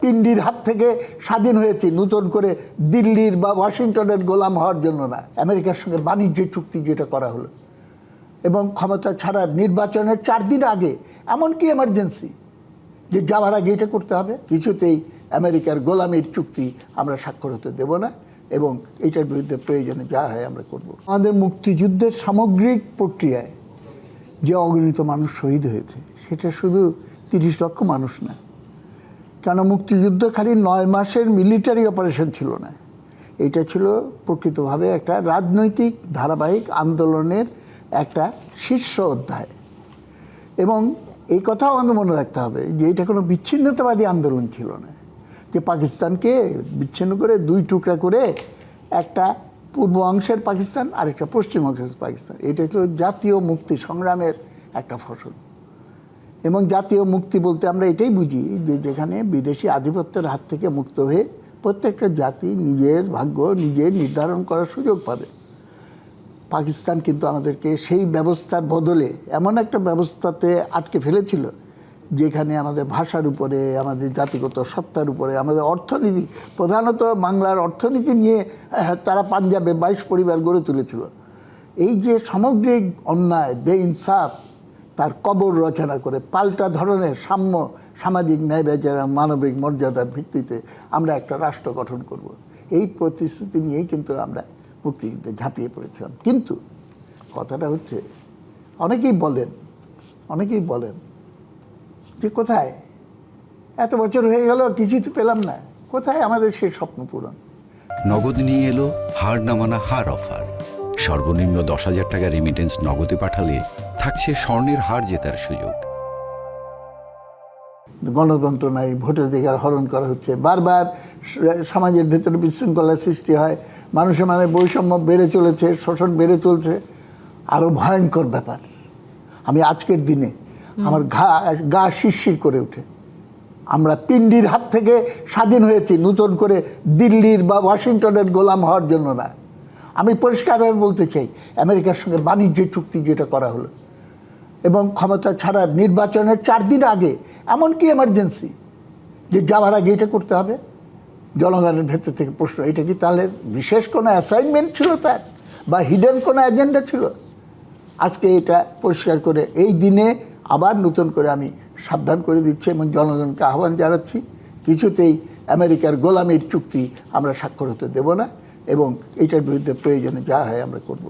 পিন্ডির হাত থেকে স্বাধীন হয়েছি নতুন করে দিল্লির বা ওয়াশিংটনের গোলাম হওয়ার জন্য না। আমেরিকার সঙ্গে বাণিজ্য চুক্তি যেটা করা হলো এবং ক্ষমতা ছাড়া নির্বাচনের 4 দিন আগে, এমনকি এমার্জেন্সি যে যাওয়ার আগে এটা করতে হবে, কিছুতেই আমেরিকার গোলামির চুক্তি আমরা স্বাক্ষর হতে দেব না এবং এটার বিরুদ্ধে প্রয়োজনে যা হয় আমরা করব। আমাদের মুক্তিযুদ্ধের সামগ্রিক প্রক্রিয়ায় যে অগণিত মানুষ শহীদ হয়েছে সেটা শুধু 30 লক্ষ মানুষ না, কেন মুক্তিযুদ্ধ খালি 9 মাসের মিলিটারি অপারেশন ছিল না, এটা ছিল প্রকৃতভাবে একটা রাজনৈতিক ধারাবাহিক আন্দোলনের একটা শীর্ষ অধ্যায়। এবং এই কথাও আমাদের মনে রাখতে হবে যে এটা কোনো বিচ্ছিন্নতাবাদী আন্দোলন ছিল না, যে পাকিস্তানকে বিচ্ছিন্ন করে 2 টুকরা করে একটা পূর্ব অংশের পাকিস্তান আর একটা পশ্চিম অংশের পাকিস্তান, এটা ছিল জাতীয় মুক্তি সংগ্রামের একটা ফসল। এবং জাতীয় মুক্তি বলতে আমরা এটাই বুঝি যে যেখানে বিদেশি আধিপত্যের হাত থেকে মুক্ত হয়ে প্রত্যেকটা জাতি নিজের ভাগ্য নিজে নির্ধারণ করার সুযোগ পাবে। পাকিস্তান কিন্তু আমাদেরকে সেই ব্যবস্থার বদলে এমন একটা ব্যবস্থাতে আটকে ফেলেছিল যেখানে আমাদের ভাষার উপরে, আমাদের জাতিগত সত্তার উপরে, আমাদের অর্থনীতি, প্রধানত বাংলার অর্থনীতি নিয়ে তারা পাঞ্জাবে 22 পরিবার গড়ে তুলেছিল। এই যে সামগ্রিক অন্যায়, বেইনসাফ, তার কবর রচনা করে পাল্টা ধরনের সাম্য, সামাজিক ন্যায় বিচার, মানবিক মর্যাদার ভিত্তিতে আমরা একটা রাষ্ট্র গঠন করব, এই প্রতিশ্রুতি নিয়েই কিন্তু আমরা মুক্তিযুদ্ধে ঝাঁপিয়ে পড়েছিলাম। কিন্তু কথাটা হচ্ছে অনেকেই বলেন যে কোথায় এত বছর হয়ে গেল কিছুই তো পেলাম না, কোথায় আমাদের সেই স্বপ্ন পূরণ। নগদ নিয়ে এলো হার না মানা হার অফার। সর্বনিম্ন 10,000 টাকা রেমিটেন্স নগদে পাঠালে থাকছে স্বর্ণের হার জেতার সুযোগ। গণতন্ত্র নাই, ভোটাধিকার হরণ করা হচ্ছে, বারবার সমাজের ভেতরে বিশৃঙ্খলার সৃষ্টি হয়, মানুষের মানে বৈষম্য বেড়ে চলেছে, শোষণ বেড়ে চলছে। আরও ভয়ঙ্কর ব্যাপার, আমি আজকের দিনে আমার গা শিরশির করে ওঠে। আমরা পিন্ডির হাত থেকে স্বাধীন হয়েছি নতুন করে দিল্লির বা ওয়াশিংটনের গোলাম হওয়ার জন্য না। আমি পরিষ্কারভাবে বলতে চাই, আমেরিকার সঙ্গে বাণিজ্য চুক্তি যেটা করা হলো এবং ক্ষমতা ছাড়া নির্বাচনের 4 দিন আগে, এমনকি এমার্জেন্সি যে যাওয়ার আগে এটা করতে হবে, জনগণের ভেতর থেকে প্রশ্ন, এটা কি তাহলে বিশেষ কোনো অ্যাসাইনমেন্ট ছিল তার, বা হিডেন কোনো এজেন্ডা ছিল? আজকে এটা পরিষ্কার করে এই দিনে আবার নতুন করে আমি সাবধান করে দিচ্ছি এবং জনগণকে আহ্বান জানাচ্ছি, কিছুতেই আমেরিকার গোলামির চুক্তি আমরা স্বাক্ষর হতে দেব না এবং এটার বিরুদ্ধে প্রয়োজনে যা হয় আমরা করব।